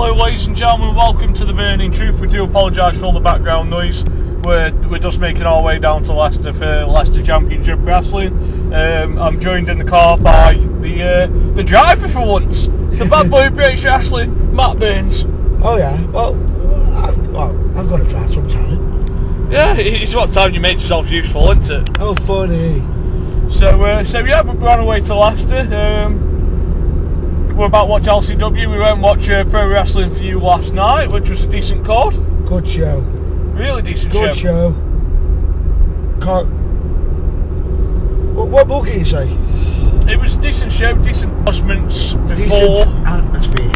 Hello ladies and gentlemen, welcome to The Burning Truth. We do apologise for all the background noise. We're just making our way down to Leicester for Leicester Championship Wrestling. I'm joined in the car by the driver for once, the bad boy of British Wrestling, Matt Burns. Oh yeah, well I've got to drive sometime. Yeah, it's about time you made yourself useful, isn't it? Oh, funny. So yeah, we're on our way to Leicester. We're about to watch LCW. We went and watched Pro Wrestling for You last night, which was a decent card. Good show. Really decent Good show. Can't... What more can you say? It was a decent show, decent announcements before. Decent atmosphere.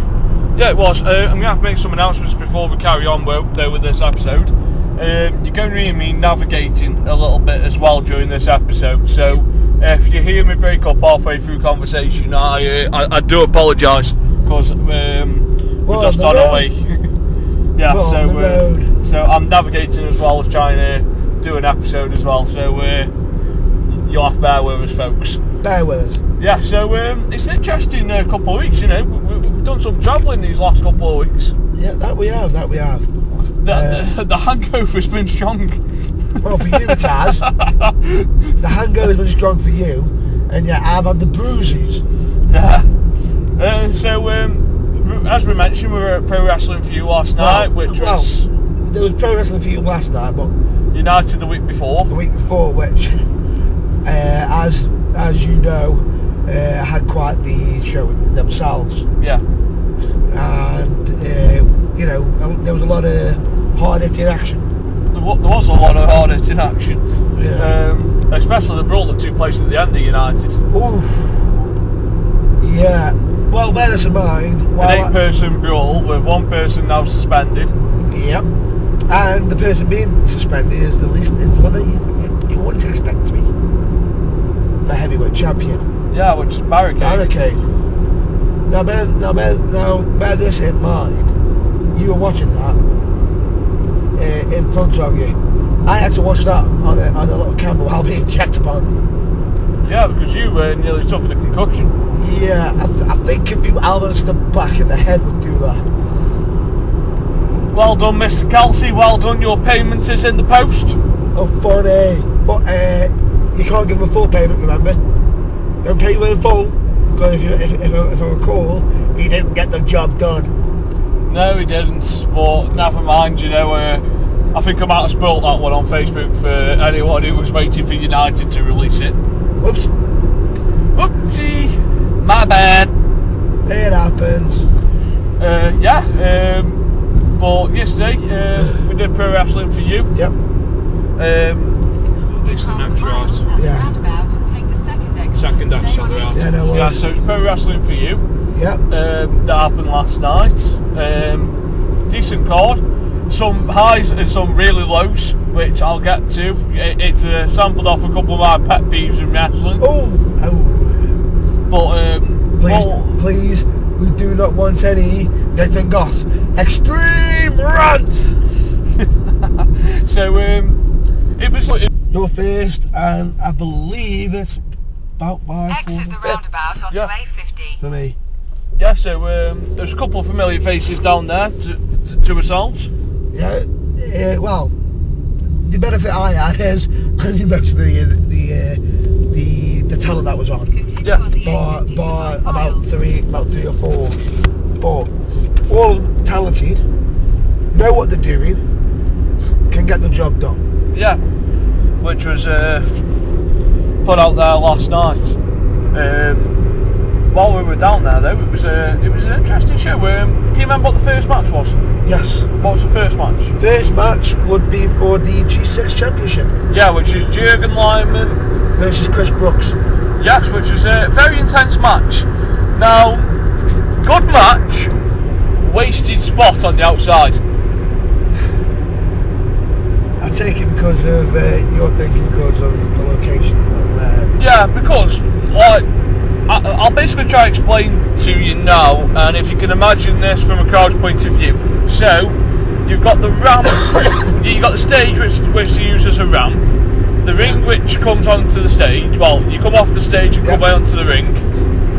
Yeah, it was. I'm going to have to make some announcements before we carry on with this episode. You're going to hear me navigating a little bit as well during this episode, so if you hear me break up halfway through conversation, I do apologise, because we're just on our way. Yeah, so I'm navigating as well as trying to do an episode as well, so you'll have to bear with us, folks. Bear with us. Yeah, so it's an interesting couple of weeks, you know. We've done some travelling these last couple of weeks. Yeah, that we have. The hangover's been strong. Well, for you it has. The hangover's been strong for you, and yeah, I've had the bruises. Yeah. So, as we mentioned, we were at Pro Wrestling for You last night, which was... There was Pro Wrestling for You last night, but... United the week before. The week before, which, as you know, had quite the show themselves. Yeah. And, you know, there was a lot of hard-hitting action. There was a lot of hard-hitting action. Yeah. Especially the brawl that took place at the end of United. Ooh. Yeah. Well, bear this in mind. An 8-person brawl with one person now suspended. Yep. And the person being suspended is the one that you wouldn't expect to be the heavyweight champion. Yeah, which is Barricade. Now bear this in mind. You were watching that in front of you. I had to watch that on a little camera while being checked upon. Yeah, because you nearly suffered a concussion. Yeah, I think a few elbows to the back of the head would do that. Well done, Mr. Kelsey. Well done. Your payment is in the post. Oh, funny. But you can't give him a full payment, remember? Don't pay him in full. Because if I recall, he didn't get the job done. No, he didn't. But never mind, you know. I think I might have spoilt that one on Facebook for anyone who was waiting for United to release it. Whoops. Whoopsie. My bad. It happens. But yesterday we did Pro Wrestling for You. Yep. It's the next right. Yeah. Second exit on the right. Yeah, no worries. Yeah, so it's Pro Wrestling for You. Yep. That happened last night. Decent card. Some highs and some really lows, which I'll get to. It's sampled off a couple of my pet peeves in wrestling. But please, we do not want any getting off extreme rants. So it was your first, and I believe it's about my exit the roundabout onto A50 for me. Yeah, so there's a couple of familiar faces down there to ourselves. Yeah, well, the benefit I had is I knew most of the talent that was on. Yeah. By about three or four. But all talented, know what they're doing, can get the job done. Yeah, which was put out there last night. While we were down there, though, it was an interesting show. Can you remember what the first match was? Yes. What was the first match? First match would be for the G6 Championship. Yeah, which is Jürgen Lyman versus Chris Brooks. Yes, which is a very intense match. Now, good match, wasted spot on the outside. I take it because of your thinking because of the location of there. Yeah, because I'll basically try to explain to you now, and if you can imagine this from a crowd's point of view. So, you've got the ramp, you've got the stage which you use as a ramp, the ring which comes onto the stage, well, you come off the stage and come away onto the ring.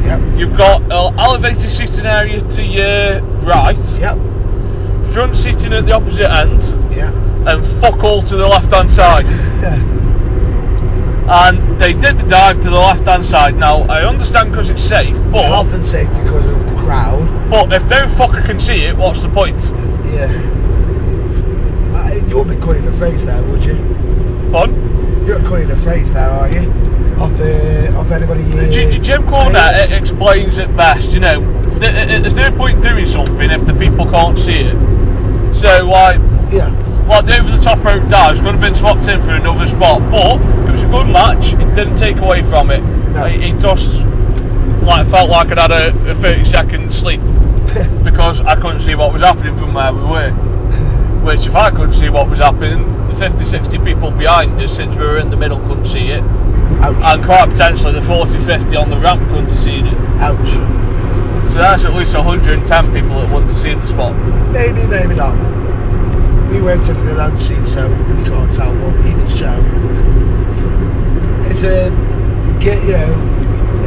Yep. You've got elevated seating area to your right, Yep. front seating at the opposite end, Yeah. and fuck all to the left hand side. Yeah. And they did the dive to the left hand side. Now I understand because it's safe, but Health and safety because of the crowd. But if no fucker can see it, what's the point? Yeah. You won't be cutting the face there, would you? Pardon? You're not cutting the face there, are you? Off anybody. Jim Cornette explains it best. You know, there's no point doing something if the people can't see it. So like, Yeah. well, the over the top rope dive could have been swapped in for another spot, but it was a good match. It didn't take away from it. No. It just felt like I'd had a 30-second sleep because I couldn't see what was happening from where we were. Which, if I couldn't see what was happening, the 50-60 people behind us, since we were in the middle, couldn't see it. Ouch. And quite potentially the 40-50 on the ramp couldn't have seen it. Ouch. So that's at least 110 people that wouldn't have seen the spot. Maybe, maybe not. We weren't sitting in the lounge seat, so we can't tell. But even so, it's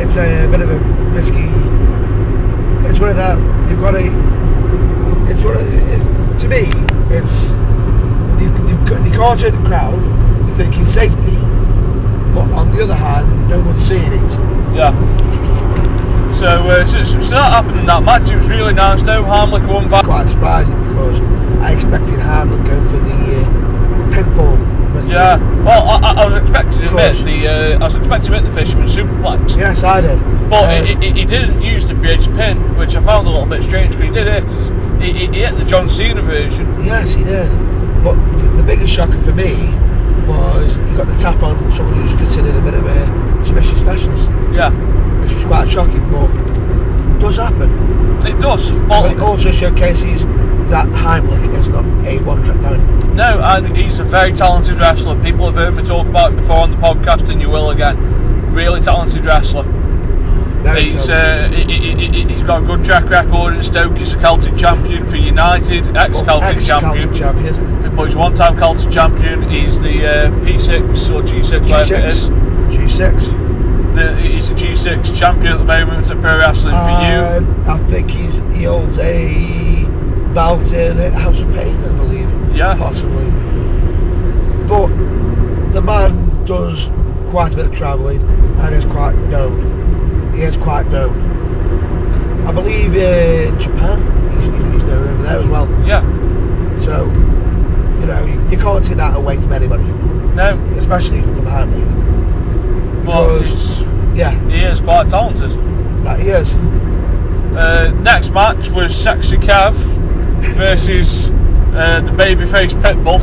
it's a bit of a risky. It's one of that. You've got to. It's one of. To me, it's you can't see the crowd. You're thinking safety, but on the other hand, no one's seeing it. Yeah. So that happened in that match. It was really nice though. Harmlick won back. Quite surprising because I expected Harmon to go for the pinfall. Yeah. Well, I was expecting him at the Fisherman Superplex. Yes, I did. But he didn't use the bridge pin, which I found a little bit strange because he did it. He hit the John Cena version. Yes, he did. But the biggest shocker for me was he got the tap on someone who's considered a bit of a submission specialist. Yeah. Which was quite shocking, but it does happen. It does. But it also showcases that Heimlich is not a one-trick pony. No, and he's a very talented wrestler. People have heard me talk about it before on the podcast, and you will again. Really talented wrestler. He's got a good track record in Stoke. He's a Celtic champion for United, ex-Celtic champion. But he's one-time Celtic champion. He's the P6 or G6, whatever it is. G6. He's a G6 champion at the moment at Pro Wrestling for you. I think he holds a belt in House of Pain, I believe. Yeah. Possibly. But the man does quite a bit of travelling and is quite known. He is quite known. I believe in Japan, he's known over there as well. Yeah. So, you can't take that away from anybody. No. Especially from Hartley. Because, he is quite talented. That he is. Next match was Sexy Kev versus the Babyface Pitbull.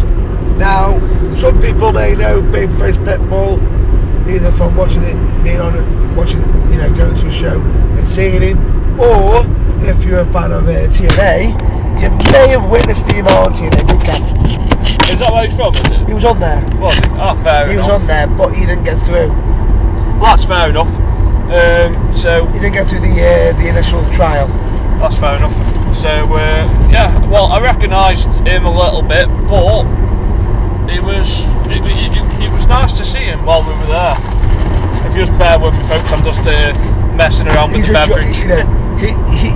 Now, some people may know Babyface Pitbull either from watching it, going to a show and seeing him, or if you're a fan of TNA, you may have witnessed him on TNA Big Camp. Is that where he's from, is it? He was on there. Was he? Oh, fair enough. He was on there, but he didn't get through. Well, that's fair enough. He didn't get through the initial trial. That's fair enough. So, well, I recognised him a little bit, but it was nice to see him while we were there. If you just bear with me, folks, I'm just messing around with the beverage.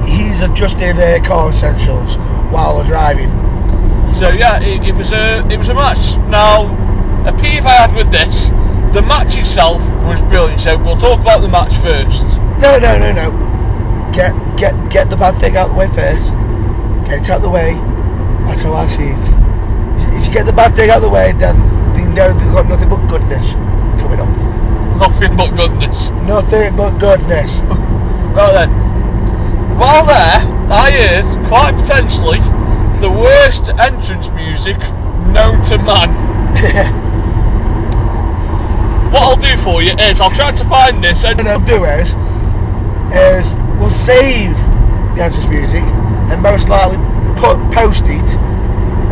He's adjusting car essentials while we're driving. So it was a match. Now, a peeve I had with this, the match itself was brilliant. So we'll talk about the match first. No. Get the bad thing out of the way first. Get it out of the way. That's how I see it. If you get the bad thing out of the way, then you know they've got nothing but goodness coming up. Nothing but goodness. Nothing but goodness. Right then. While there, I heard quite potentially the worst entrance music known to man. What I'll do for you is I'll try to find this and what I'll do is we'll save the entrance music and most likely post it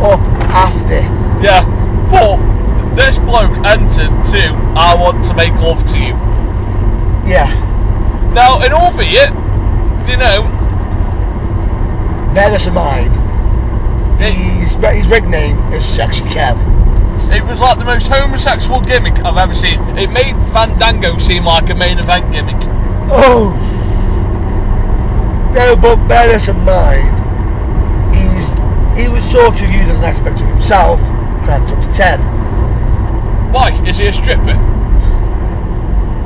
up after. Yeah, but this bloke entered to I Want to Make Love to You. Yeah. Now, and albeit, bear this in mind, his rig name is Sexy Kev. It was like the most homosexual gimmick I've ever seen. It made Fandango seem like a main event gimmick. Oh. No, but bear this in mind, he was sort of using an aspect of himself, cranked up to 10. Why? Is he a stripper?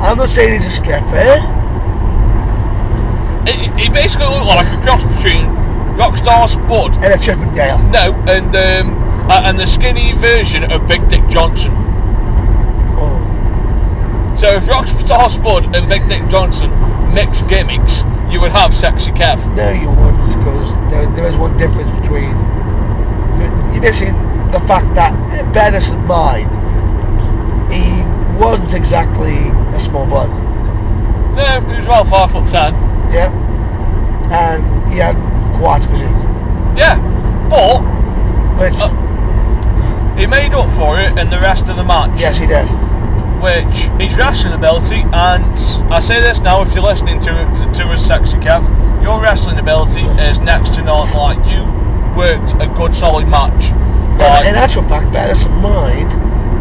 I'm not saying he's a stripper. He basically looked like a cross between Rockstar Spud And a Chippendale. No, and the skinny version of Big Dick Johnson. Oh. So if Rockstar Spud and Big Dick Johnson mix gimmicks, you would have Sexy Kev. No, you wouldn't, because there is one difference between... You're missing the fact that, bear this in mind, he wasn't exactly a small bloke. No, he was about 5'10". Yeah. And he had quite a physique. Yeah, but Which... he made up for it in the rest of the match. Yes, he did. Which his wrestling ability, and I say this now if you're listening to a Sexy Kev, your wrestling ability is next to none. Like, you worked a good solid match. Like, in actual fact, bear this in mind,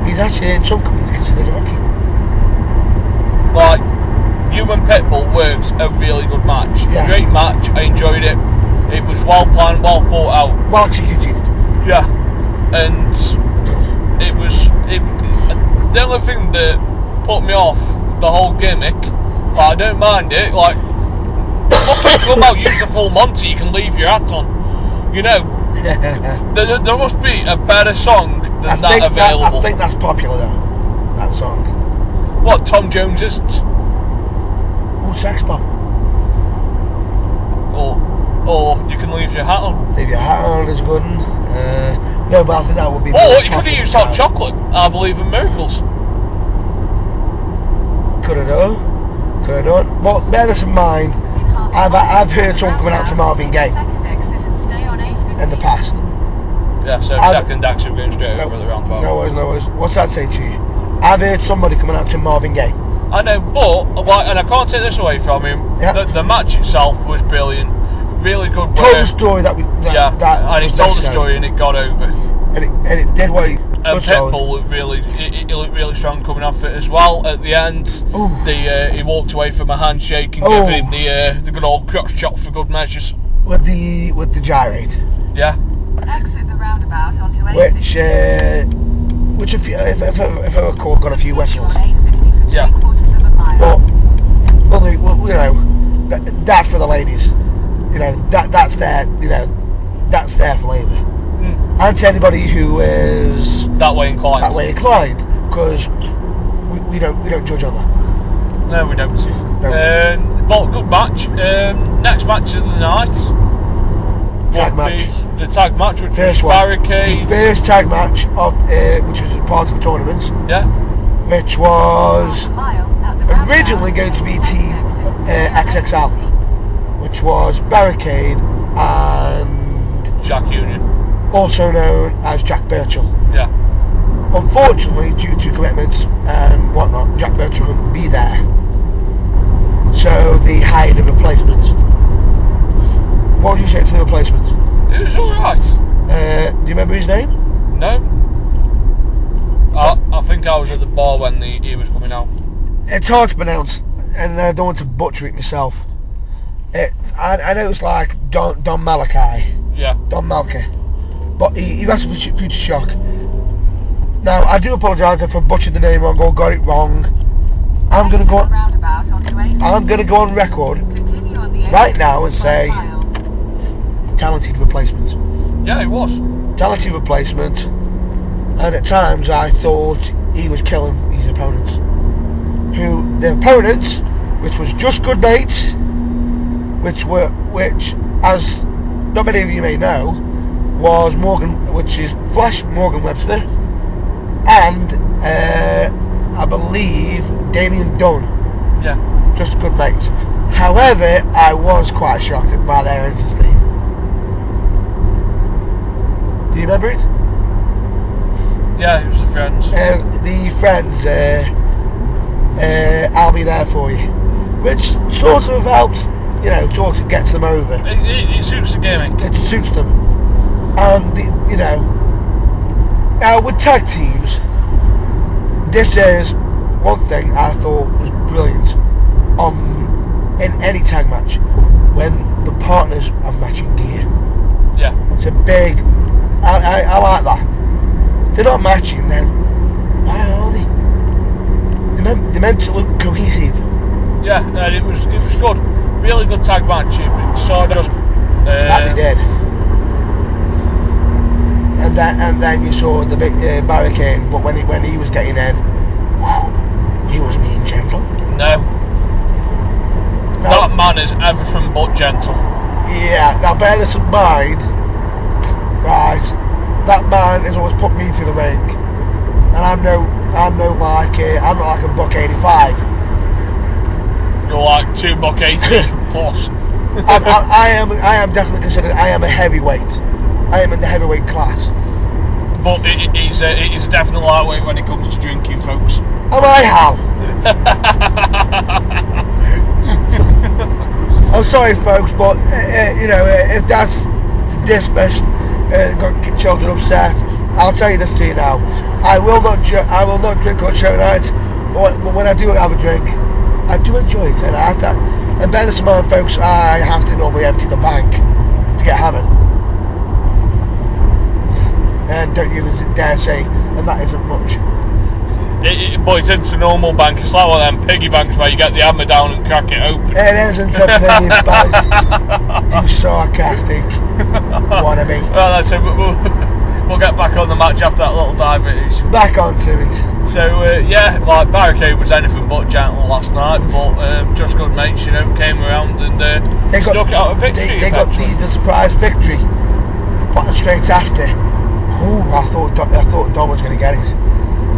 he's actually in some companies considered a rookie. Like, you and Pitbull worked a really good match. Yeah. Great match, I enjoyed it. It was well planned, well thought out. Well executed. Yeah. And it was... the only thing that put me off the whole gimmick, like, I don't mind it, like, fucking come out, use the full Monty, you can leave your hat on. You know, there must be a better song than that available. I think that's popular though, that song. What, Tom Jones isn't? Oh, Sex Bomb. Or you can leave your hat on. Leave your hat on is a good one. No, but I think that would be... Oh, you could have used Hot Chocolate. I believe in miracles. Could have done. But bear this in mind, I've heard someone coming out to Marvin Gaye in the past. Yeah, so second exit going straight over the roundabout. No worries. What's that say to you? I've heard somebody coming out to Marvin Gaye. I know, but, like, and I can't take this away from him, Yeah. the match itself was brilliant. Really good work. Told the story that and he told the story and it got over. And it did what he... And Pitbull looked looked really strong coming off it as well. At the end, he walked away from a handshake and gave him the good old crotch chop for good measures. With the gyrate. Yeah. Exit the roundabout onto Which if I recall, got a few whistles. Yeah. But well, you know, that's for the ladies. You know, that's there. You know, that's there for labour. And to anybody who is that way inclined, because we don't judge on that. No, we don't. No. But good match. Next match of the night. Tag match. The tag match, which First was Barricade. First tag match of which was part of the tournament. Yeah. Which was originally going to be Team XXL, which was Barricade and Jack Union, also known as Jack Birchall. Yeah. Unfortunately, due to commitments and whatnot, Jack Birchall couldn't be there, so they hired a replacement. What would you say to the replacement? It was alright. Do you remember his name? No. I think I was at the bar when he was coming out. It's hard to pronounce, and I don't want to butcher it myself. I know it's like Don Malachi. Yeah. Don Malka. But he wrestled for Future Shock. Now, I do apologise if I butchered the name wrong or got it wrong. I'm going to go on record right now and say talented replacement. Yeah, it was. Talented replacement. And at times I thought he was killing his opponents. The opponents, which was Just Good Mates, which as not many of you may know, was which is Flash Morgan Webster, and I believe Damien Dunn. Yeah. Just Good Mates. However, I was quite shocked by their entrance theme. Do you remember it? Yeah, it was the Friends. The Friends, I'll Be There For You, which sort of helps, you know, sort of gets them over. It suits the gimmick. It suits them. And, you know, now with tag teams, this is one thing I thought was brilliant in any tag match. when the partners have matching gear. Yeah. It's a big. I like that. They're not matching then. Why are they? They're meant to look cohesive. Yeah, and it was good. Really good tag match. It started just. That they did. And then you saw the big barricade, but when he was getting in, he was mean gentle. No. That man is everything but gentle. Yeah, now bear this in mind, right, that man has always put me through the ring, and I'm not like a buck 85. You're like $2.80 plus. I am definitely considered, I am a heavyweight. I am in the heavyweight class. But he's definitely lightweight when it comes to drinking, folks. Am I how? I'm sorry, folks, but if that's dismissed, got children upset, I'll tell you this to you now. I will not drink on show night, but when I do have a drink, I do enjoy it, and I have to. And bear this in mind, folks, I have to normally empty the bank to get hammered. And don't even dare say, and that isn't much. But it's into normal bank. It's like one of them piggy banks where you get the hammer down and crack it open. It isn't a piggy bank. You sarcastic wannabe. Well, that's it. We'll get back on the match after that little diversion. Back onto it. So like Barricade was anything but gentle last night, but just good mates, came around and stuck it out a victory. They got the surprise victory, but straight after. Ooh, I thought Dom was going to get it.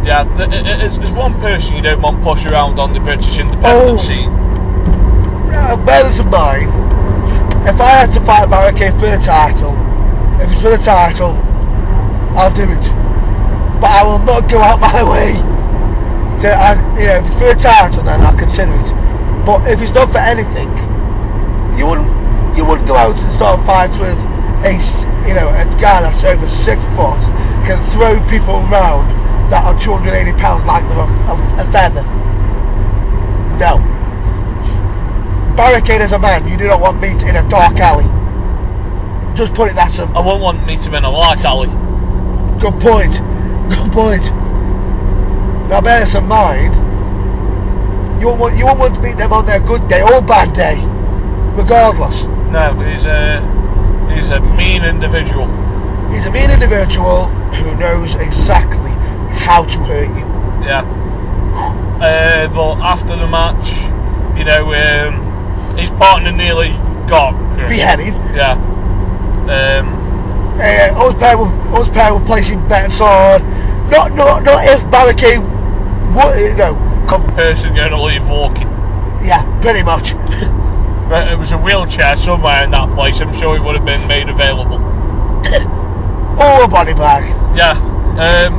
Yeah, there's one person you don't want push around on the British independent scene. Bear this in mind. If I had to fight Barricade for the title, if it's for the title, I'll do it. But I will not go out my way. If it's for the title, then I'll consider it. But if it's not for anything, you wouldn't go out and start fights with a guy that's over 6 foot, can throw people around that are 280 pounds like they're a feather. No. Barricade as a man, you do not want meat in a dark alley. Just put it that simple. I wouldn't want meat in a light alley. Good point. Now bear this in mind, you won't want to meet them on their good day or bad day, regardless. No, he's a mean individual. He's a mean individual who knows exactly how to hurt you. Yeah. But after the match, his partner nearly got beheaded. Yeah. Us pair were placing bets on. Not if Barricade would, person going to leave walking. Yeah, pretty much. But it was a wheelchair somewhere in that place. I'm sure it would have been made available. Or a body bag. Yeah.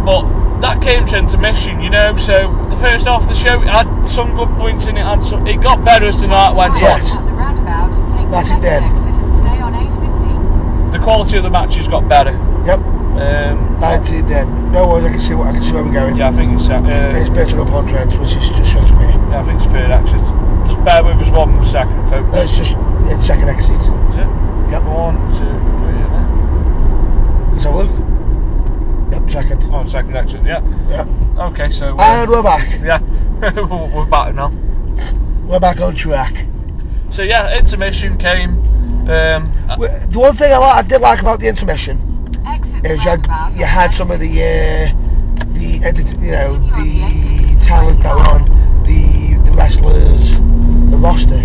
But that came to intermission, so the first half of the show it had some good points in it. It got better as the night went on. Yes. That's it did. Stay on 850. The quality of the matches got better. Yep. That's it then. No worries, I can see where we're going. Yeah, I think it's it's better up on Trent, which is just shut me. Yeah, I think it's third exit. Just bear with us 1 second, folks. It's second exit. Is it? Yep. 1, 2, 3, Let's have a look. Yep, second. Oh, second exit, yeah. Yep. Okay, so... and we're back. Yeah, we're back now. We're back on track. So yeah, intermission came. The one thing I did like about the intermission is you had some of the talent that were on the wrestlers, the roster.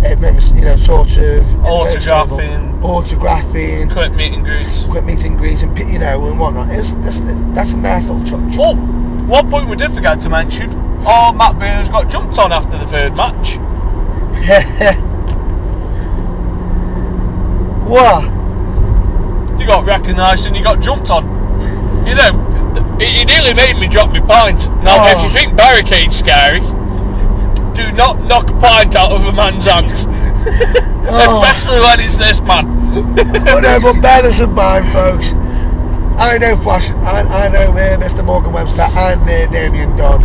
It makes sort of autographing, quick meet and greets, and and whatnot. That's a nice little touch. Oh, one point we did forget to mention. Matt Burns got jumped on after the third match. What? You got recognised and you got jumped on. It nearly made me drop my pint. Now, if you think Barricade's scary, do not knock a pint out of a man's hand. Especially when it's this man. But bear this in mind, folks. I know Flash, I know Mr. Morgan Webster and Damien Dodd.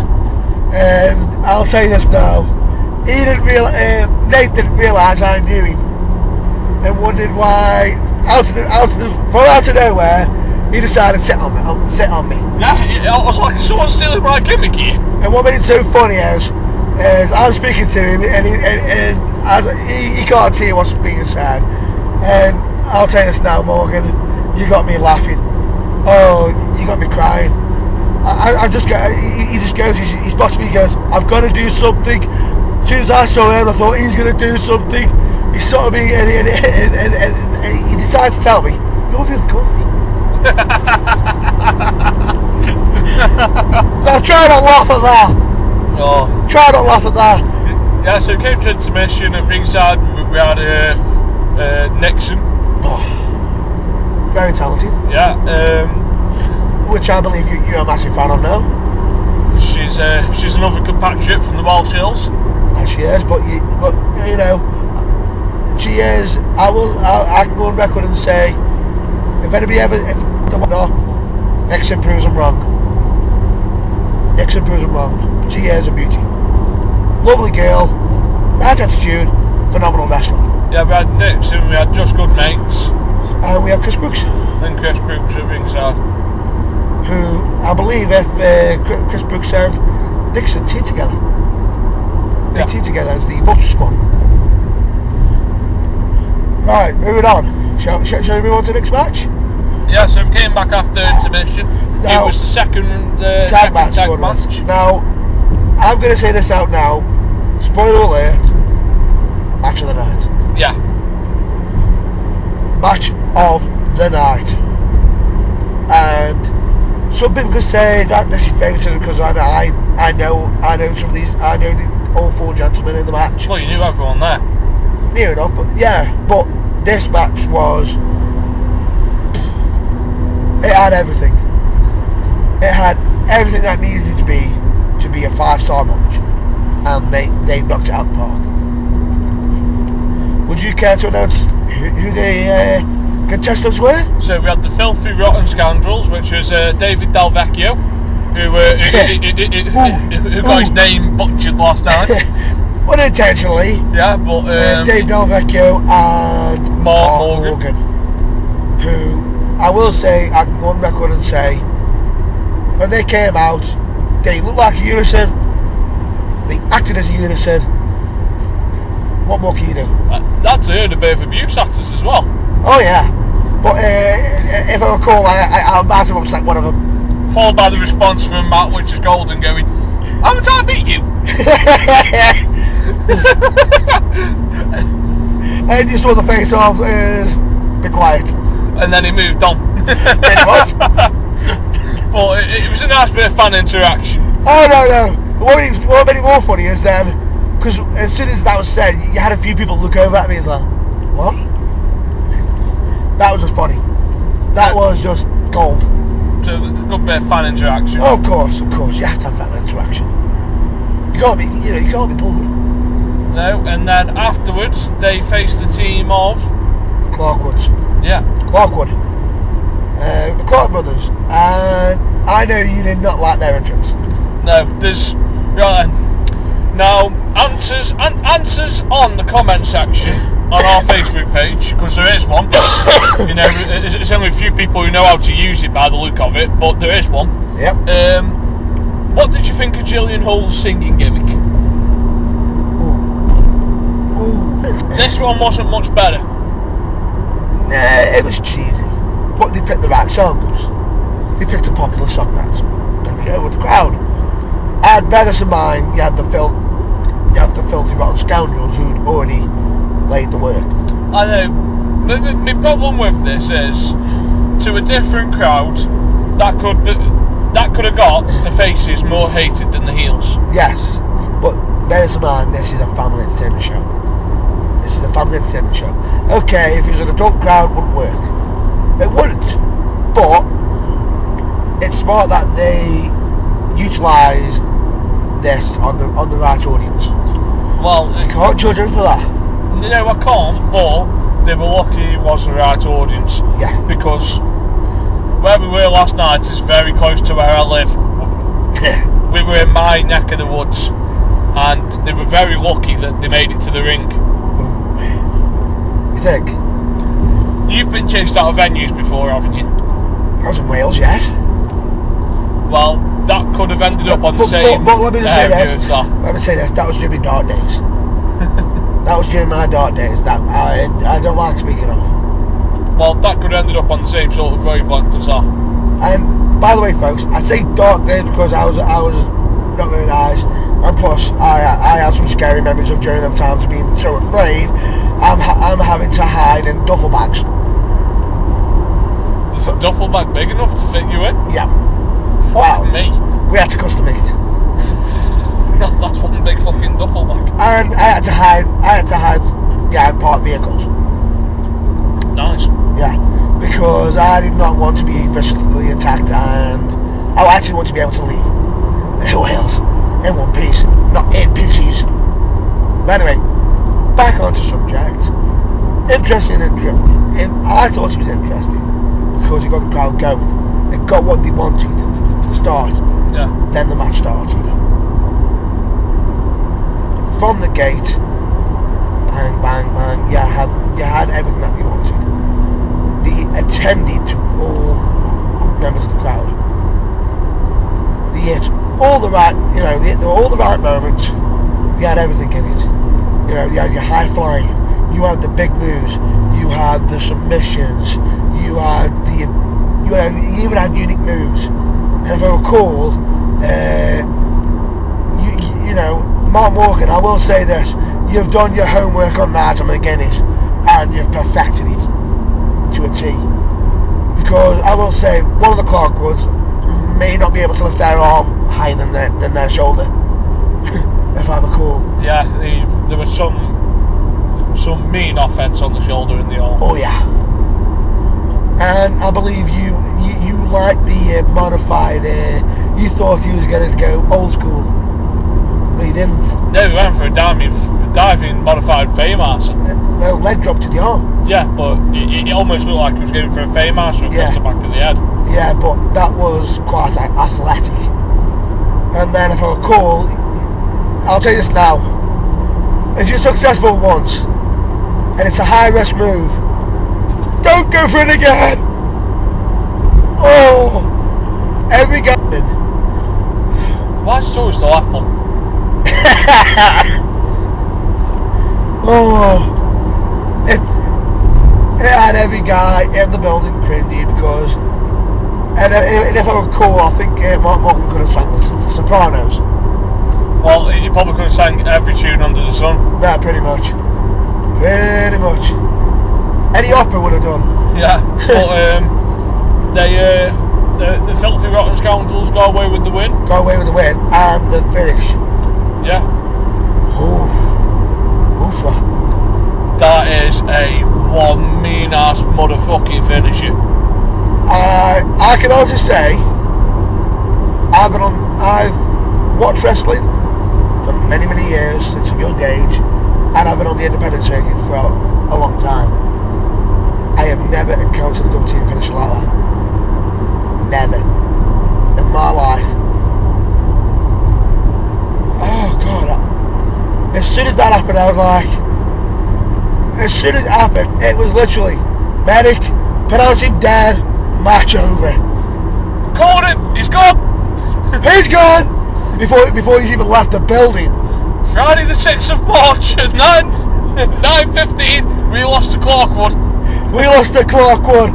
I'll tell you this now. Nate didn't realise I knew him and wondered why, out of nowhere, he decided to sit on me. Yeah, I was like, someone's stealing my gimmick here. And what made it so funny is I'm speaking to him, and he can't hear what's being said. And I'll tell you this now, Morgan, you got me laughing. Oh, you got me crying. He just goes, he spots me, he goes, I've got to do something. As soon as I saw him, I thought he's going to do something. He saw me and he decides to tell me, you're really comfy. Now try not laugh at that. Oh. Try not laugh at that. Yeah, so it came to intermission, and ringside we had Nixon. Oh, very talented. Yeah. Which I believe you're a massive fan of now. She's another compatriot from the Welsh Hills. Yes, she is, but you know, she is. I can go on record and say, if anybody ever, Nixon proves them wrong. Nixon proves them wrong. She is a beauty. Lovely girl, nice attitude, phenomenal wrestler. Yeah, we had Nixon, we had Just Good Mates. And we have Chris Brooks. And Chris Brooks at ringside. Who, I believe, if Chris Brooks and Nixon team together. They team together as the Vulture Squad. Right, moving on. Shall we move on to the next match? Yeah, so we came back after intermission. Now, it was the second tag match. Now, I'm going to say this out now. Spoiler alert. Match of the night. Yeah. Match of the night. And some people could say that this is favouritism because I know some of these. I know all four gentlemen in the match. Well, you knew everyone there. Near enough, but yeah. But this match was. It had everything. It had everything that needed to be a 5-star match, and they knocked it out of the park. Would you care to announce who the contestants were? So we had the Filthy Rotten Scoundrels, which was David Del Vecchio, who got his name butchered last night. Unintentionally. Yeah, but Dave Del Vecchio and Mark Morgan, who I will say, I can go on record and say, when they came out, they looked like a unison. They acted as a unison. What more can you do? That's heard a bit of abuse at us as well. Oh yeah, but if I recall, I might have upset one of them. Followed by the response from Matt, which is golden, going, "Haven't I beat you?" And just saw the face of be quiet. And then he moved on. Pretty much. But it was a nice bit of fan interaction. Oh no. What made it more funny is then, because as soon as that was said, you had a few people look over at me and like, what? That was just funny. That was just gold. So a good bit of fan interaction. Oh, of course. You have to have fan interaction. You can't be bored. No, and then afterwards they faced the team of Clarkwoods. Yeah. Clarkwood. The Clark brothers. And I know you did not like their entrance. No, there's now answers on the comment section on our Facebook page, because there is one. You know, it's only a few people who know how to use it by the look of it, but there is one. Yep. What did you think of Gillian Hull's singing gimmick? Ooh. This one wasn't much better. Nah, it was cheesy. But they picked the right songs. They picked a popular song that's going to be over the crowd. And better than mine, you had the Filthy Rotten Scoundrels who'd already laid the work. I know. My problem with this is, to a different crowd, that could have got the faces more hated than the heels. Yes, but bear in mind, this is a family entertainment show. This is a family entertainment show. Okay, if it was an adult crowd, it wouldn't work. It wouldn't. But it's smart that they utilised this on the right audience. Well, You can't judge them for that. No, I can't, but they were lucky it was the right audience. Yeah. Because where we were last night is very close to where I live. We were in my neck of the woods, and they were very lucky that they made it to the ring. You think? You've been chased out of venues before, haven't you? I was in Wales, yes. Well, that could have ended up on the same but let me just say area, this. so. Let me say this. That was during my dark days. That was during my dark days. That I don't like speaking of. Well, that could have ended up on the same sort of wavelength as that. And by the way, folks, I say dark days because I was not very nice, and plus I have some scary memories of during them times of being so afraid. I'm having to hide in duffel bags. Is a duffel bag big enough to fit you in? Yeah. Fuck me. We had to custom it. That's one big fucking duffel bag. And I had to hide behind parked vehicles. Nice. Yeah, because I did not want to be physically attacked, and I actually want to be able to leave Wales in one piece, not in pieces. But anyway, back onto subject. Interesting, I thought it was interesting because it got the crowd going. It got what they wanted for the start. Yeah. Then the match started. From the gate, bang, bang, bang. You had everything that you wanted. They attended to all members of the crowd. They hit all the right, they hit all the right moments. They had everything in it. You had your high flying. You had the big moves. You had the submissions. You even had unique moves. And if I recall, Mark Morgan, I will say this: you've done your homework on Nigel McGuinness, and you've perfected it to a T. Because I will say, one of the Clarkwoods may not be able to lift their arm higher than their shoulder, if I recall. Yeah, there was some mean offence on the shoulder in the arm. Oh yeah. And I believe you liked the modified. You thought he was going to go old school, but he didn't. No, he went for a diving modified fame arse. No, leg drop to the arm. Yeah, but it almost looked like he was going for a fame arse across the back of the head. Yeah, but that was quite athletic. And then if I recall, I'll tell you this now: if you're successful once, and it's a high risk move, don't go for it again. Oh, every guy. Why is it always the last one? Oh, it had every guy in the building cringy because, and if I recall, I think Mark Morgan could have sang the Sopranos. Well, he probably could have sang every tune under the sun. Yeah, pretty much. Pretty much. Any opera would have done. Yeah, but the filthy rotten scoundrels go away with the win. Go away with the win and the finish. Yeah. Ooh. Oofa. That is a one mean ass motherfucking finisher. I can also say I've watched wrestling for many years since a young age, and I've been on the independent circuit for a long time. I have never encountered a double team finisher like that. Never in my life. Oh God! As soon as that happened, I was like, as soon as it happened, it was literally medic, pronounce him dead, match over. Called it. He's gone. He's gone before he's even left the building. Friday the 6th of March at 9:15, we lost to Clarkwood. We lost to Clarkwood.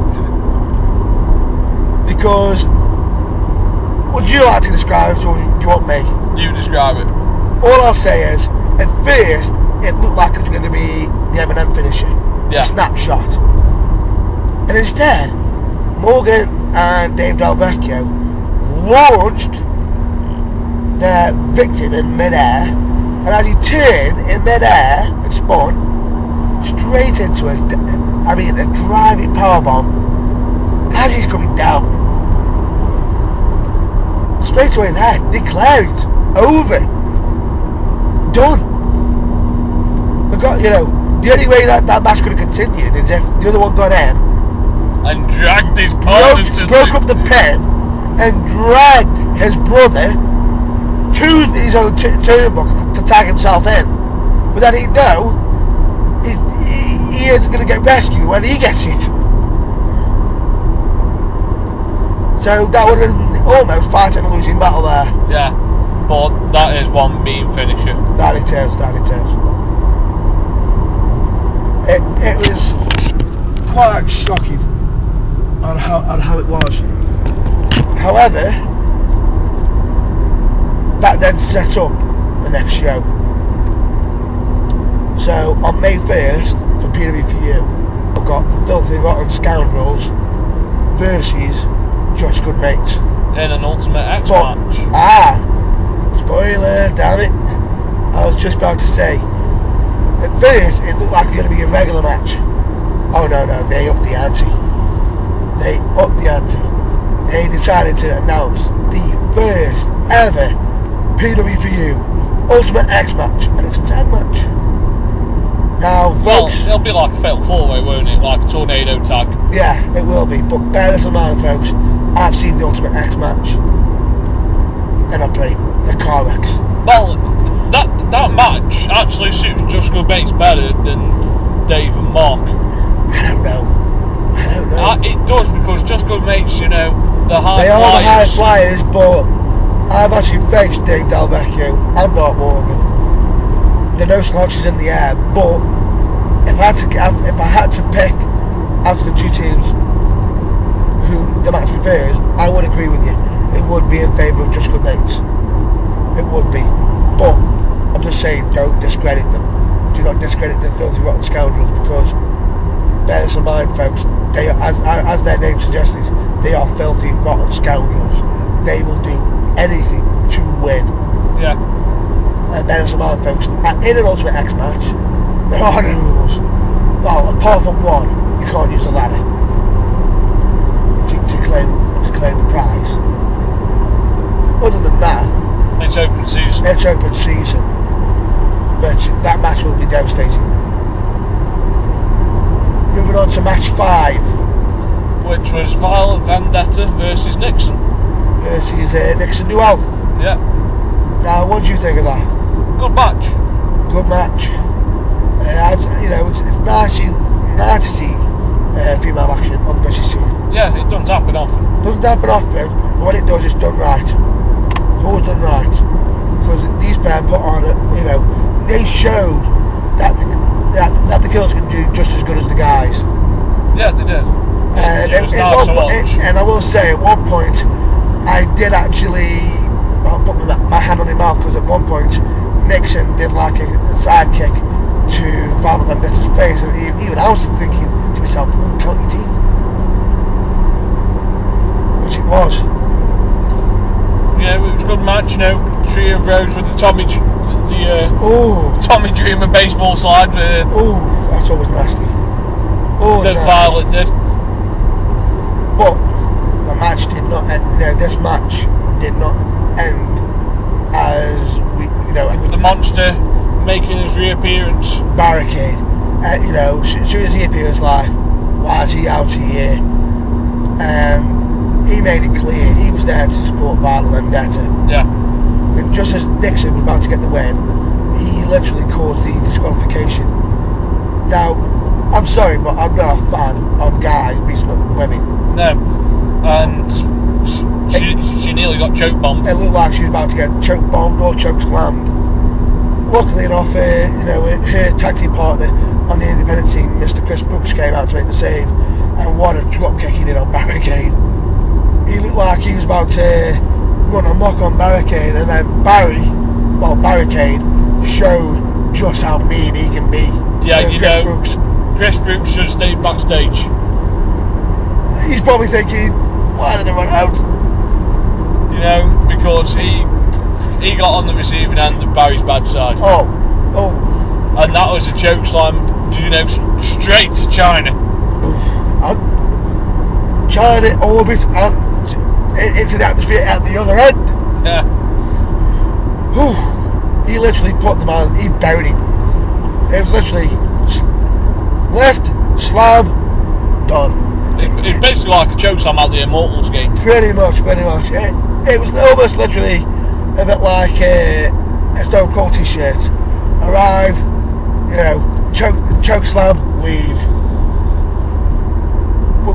Because, would you like to describe it, or do you want me? You describe it. All I'll say is, at first, it looked like it was going to be the M&M finisher. Yeah. A snapshot. And instead, Morgan and Dave Del Vecchio launched their victim in mid-air, and as he turned in mid-air and spun straight into a driving powerbomb as he's coming down. Straight away there, declare it over, done. Because, the only way that match could have continued is if the other one got in and dragged his partner broke up the pin and dragged his brother to his own turnbuckle to tag himself in. But then he'd know he is going to get rescued when he gets it. So that would have been almost fighting a losing battle there. Yeah, but that is one mean finisher. That it is. It was quite shocking on how it was. However, that then set up the next show. So on May 1st for PWFU, I've got Filthy Rotten Scoundrels versus Just Good Mates In an Ultimate X But- match. Spoiler, damn it. I was just about to say, at first it looked like it was going to be a regular match. Oh no, they upped the ante. They decided to announce the first ever PWFU Ultimate X match, and it's a tag match. Now, Well, folks, it'll be like a fatal four-way, won't it? Like a tornado tag. yeah, it will be, but bear this in mind, folks, I've seen the Ultimate X match. They're not pretty. They're car wrecks. Well, that match actually suits Just Good Mates better than Dave and Mark. I don't know. It does, because Just Good Mates, you know, the high They are the high flyers. flyers, but I've actually faced Dave Dalvecchio and Mark Morgan. There are no slouches in the air, but if I had to pick out of the two teams who the match prefers, I would agree with you. It would be in favour of Just Good Mates. It would be. But I'm just saying, don't discredit them. Do not discredit the Filthy Rotten Scoundrels, because bear this in mind, folks, they are, as their name suggests, they are filthy rotten scoundrels. They will do anything to win. Yeah. And bear this in mind, folks, in an Ultimate X match, there are no rules. Well, apart from one, you can't use a ladder to claim the prize. Other than that, It's open season. it's open season. But that match will be devastating. Moving on to match 5. Which was Violent Vendetta versus Nixon. Versus Nixon Duel. Yeah. Now, what do you think of that? Good match. Good match. It's nice to see female action on the British scene. Yeah, it doesn't happen often. Doesn't happen often, but when it does, it's done right. It's always done right. Because these pair put on it, they showed that the girls can do just as good as the guys. Yeah, they did. And It was nice to watch. and I will say, at one point, I did actually put my hand on my mouth, because at one point, Nixon did like a sidekick to Violent Vendetta's face, and even I was thinking to myself, count your teeth. Which it was. Yeah, it was a good match, Tree of Rose with the Tommy Dreamer baseball slide That's always nasty. that Violet did. But the match did not end, this match did not end as With the monster making his reappearance. Barricade. As soon as he appears like, why is he out here? And he made it clear he was there to support Violent Vendetta. Yeah. And just as Nixon was about to get the win, he literally caused the disqualification. Now, I'm sorry, but I'm not a fan of guys beating up women. No. And she nearly got choke bombed. It looked like she was about to get choke bombed or choke slammed. Luckily enough, her tag team partner on the independent team, Mr. Chris Brooks, came out to make the save, and what a drop kick he did on Barricade. He looked like he was about to run amok on Barricade, and then Barricade showed just how mean he can be. Yeah, Chris Brooks. Chris Brooks should have stayed backstage. He's probably thinking, why did I run out? Because he got on the receiving end of Barry's bad side. Oh. And that was a choke slam, straight to China. And China orbit and into the atmosphere at the other end. Yeah. He literally put the man, he buried him. It was literally left, slam, done. It's basically like a choke slam at the Immortals game. Pretty much. It was almost literally a bit like a Stone Cold t-shirt. Arrive, choke slam, leave.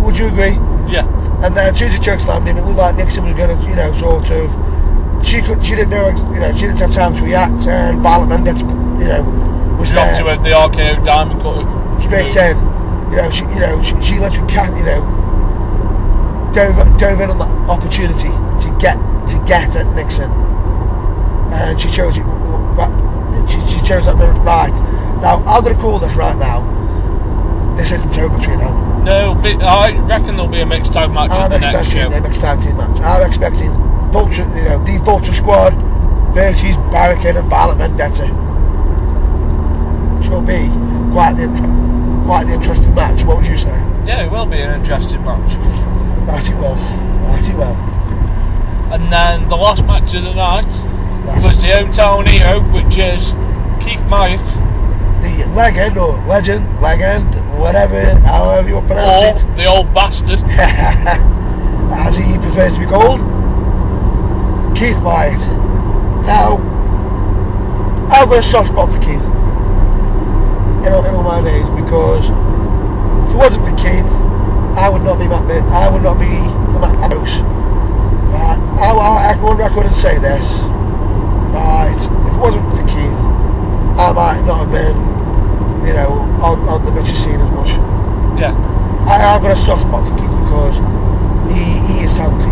Would you agree? Yeah. And then as soon as he chokeslammed him, it looked like Nixon was going to, you know, sort of. She didn't know, you know, she didn't have time to react, and Violent Vendetta, you know, was Dropped there. to the RKO diamond cutter. Straight in. You know, she literally can't, you know, dove in on that opportunity to get at Nixon, and she chose it. She chose that move right. Now I'm going to call this right now. This isn't over between now. No, I reckon there'll be a mixed tag match I'm at the next show. expecting a mixed tag team match. I'm expecting Vulture, you know, the Vulture Squad versus Barricade and Violent Vendetta. Which will be quite the interesting match. What would you say? Yeah, it will be an interesting match. Right, it will. Right, it will. And then the last match of the night Yes. was the hometown hero, which is Keith Myatt, The legend, whatever, however you want to pronounce or it. the old bastard. As he prefers to be called, Keith Myatt. Now, I've got a soft spot for Keith in all my days, because if it wasn't for Keith, I would not be the Matt House. I go on record and say this. Right, if it wasn't for Keith, I might not have been, you know, on the British scene as much. Yeah. I've got a soft spot for Keith because he is talented.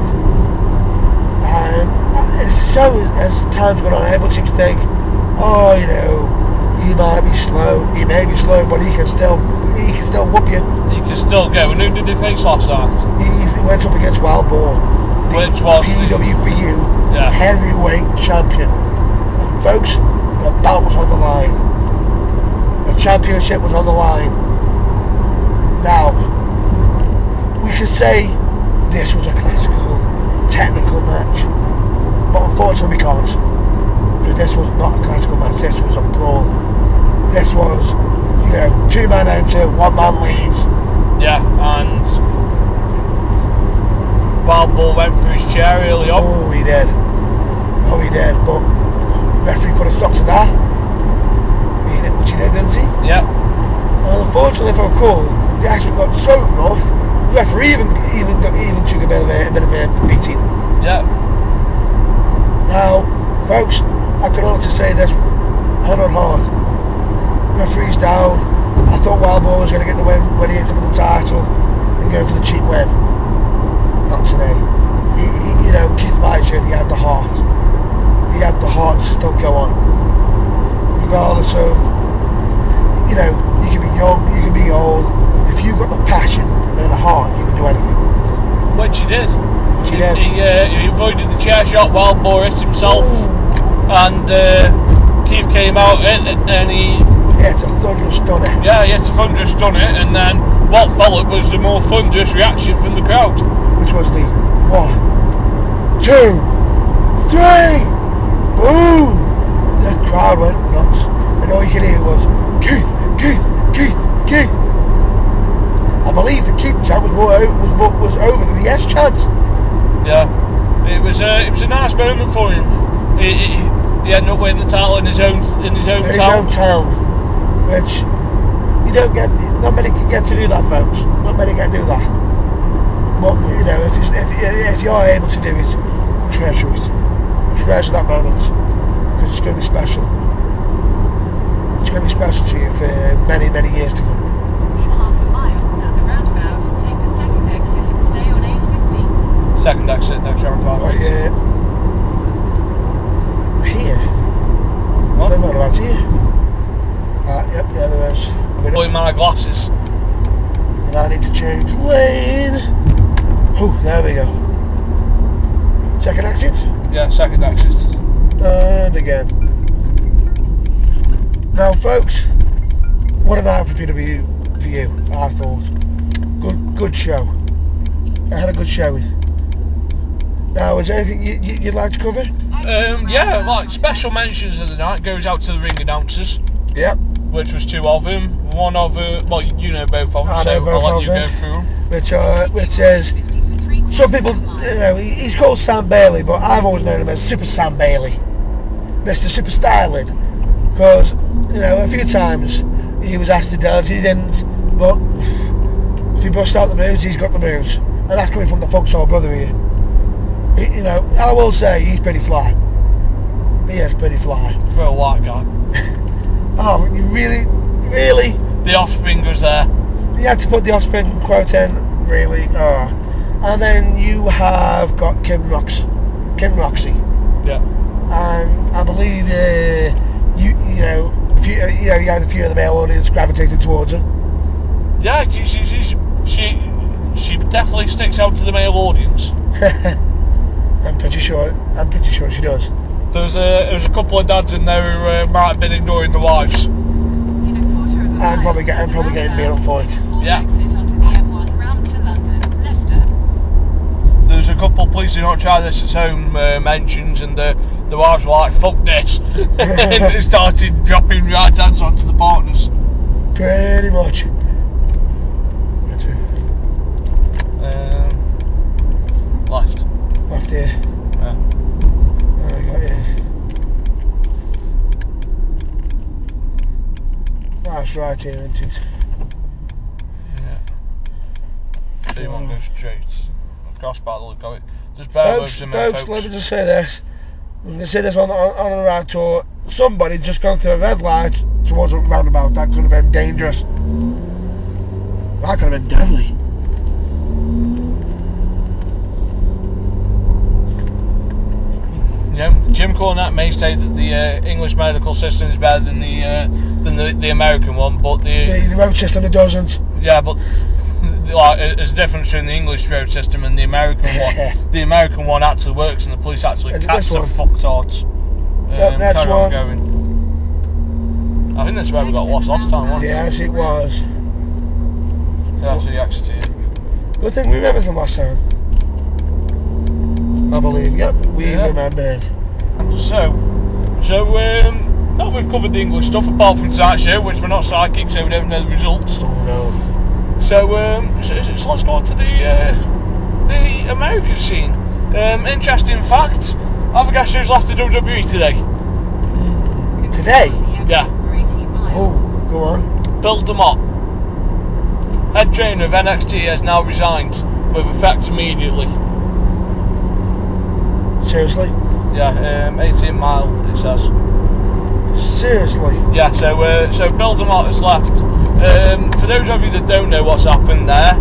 And so as time's gone on, everyone seems to think, oh, you know, he might be slow, he may be slow, but he can still whoop you. He can still go. And who did he face last night? He went up against Wild Boar, Which was PWFU Yeah. heavyweight champion. And folks, the belt was on the line. The championship was on the line. Now, we could say this was a classical, technical match, but unfortunately we can't, because this was not a classical match. This was a brawl. This was, you know, 2-man enter, 1-man leaves. Yeah, and Wild Bull went for his chair early on. Oh, he did. But referee put a stop to that. Which he did, didn't he? Yeah. Well, unfortunately, if I recall, the action got so rough, the referee even took a bit of a beating. Yeah. Now, folks, I can honestly say this hand on heart. Referee's down. I thought Wild Boar was going to get the win when he hit him with the title and go for the cheap win. Not today. You know, Keith Myatt showed he had the heart. He had the heart to still go on. Regardless of, you know, you can be young, you can be old. If you've got the passion and the heart, you can do anything. Which he did. He did. He avoided the chair shot. Wild Boar hit himself. And Keith came out and he... Yeah, it's a thunderous stunner. Yeah, he had to thunderous done it, and then what followed was the more thunderous reaction from the crowd. Which was the 1, 2, 3, boom! The crowd went nuts, and all you could hear was Keith, Keith, Keith, Keith. I believe the Keith chant was over than the yes chant. Yeah, it was a nice moment for him. He ended up winning the title in his own town. Which you don't get. Not many can get to do that, folks. Not many can do that. But you know, if you're able to do it, treasure it. Treasure that moment, because it's going to be special. It's going to be special to you for many, many years to come. In half a mile, at the roundabout, take the second exit and stay on A50. Second exit, next roundabout. Right, here. What? The roundabout here. Yep, yeah, there is. Putting my glasses. And I need to change lane. Oh, there we go. Second exit. Yeah, second exit. And again. Now, folks, what a night for PW for you, I thought. Good show. I had a good showing. Now, is there anything you'd like to cover? Yeah, like special mentions of the night goes out to the ring announcers. Yep. Which was 2 of them. One of well, you know both of them, I know so both I'll let of you them. go through them. Which is, some people, you know, he's called Sam Bailey, but I've always known him as Super Sam Bailey, Mr. Super Styling, because, you know, a few times he was asked to dance, he didn't, but if he bust out the moves, he's got the moves, that's coming from the foxhole brother here. You know, I will say he's pretty fly. He is pretty fly. For a white guy. Oh, you really? The offspring was there. You had to put the offspring quote in, really? Oh. And then you have got Kim Roxy. Yeah. And I believe you had a few of the male audience gravitated towards her. Yeah, she definitely sticks out to the male audience. I'm pretty sure she does. There was a couple of dads in there who might have been ignoring the wives. In a quarter of a mile, And probably getting beat up for it. Yeah. Exit onto the M1 round to London, Leicester. There's a couple, please do not try this at home mentions, and the wives were like, fuck this. And it started dropping right hands onto the partners. Pretty much. Left. Left here. Yeah. There we go, yeah. That's right here, isn't it? Yeah. So you want to go straight across by the look of it. Just bear with them, Folks, let me just say this. I'm going to say this on a ride tour. Somebody just gone through a red light towards a roundabout. That could have been dangerous. That could have been deadly. Yeah, Jim Cornette may say that the English medical system is better than the American one, but The road system, it doesn't. yeah, but like, there's a difference between the English road system and the American one. The American one actually works, and the police actually Is it catch this the one? fucktards. Yep, next Carry on one. going. I think that's where we got lost last time, wasn't it? Yes, it was. Yeah, so the exit here. Good thing we remembered from last time. I believe. Yep, we Yeah. remembered. So now we've covered the English stuff, apart from tonight's show, which we're not psychic, so we don't know the results. Oh no. So let's go on to the American scene. Interesting fact, have a guess who's left the WWE today? Today? Yeah. For 18 miles. Oh, go on. Bill DeMott, head trainer of NXT, has now resigned with effect immediately. Seriously? Yeah, 18 mile it says. Seriously? Yeah, so Bill DeMott has left. For those of you that don't know what's happened there,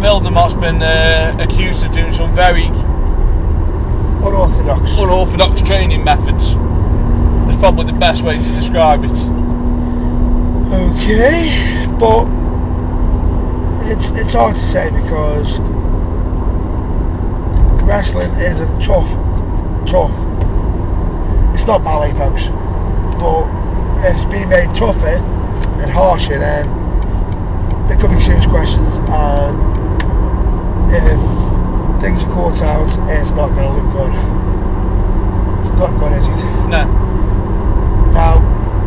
Bill DeMott's been accused of doing some very unorthodox training methods. That's probably the best way to describe it. Okay, but it's hard to say because wrestling is a tough. It's not ballet, folks, but if it's being made tougher and harsher, then there could be serious questions, and if things are caught out, it's not going to look good. It's not good, is it? No. Now,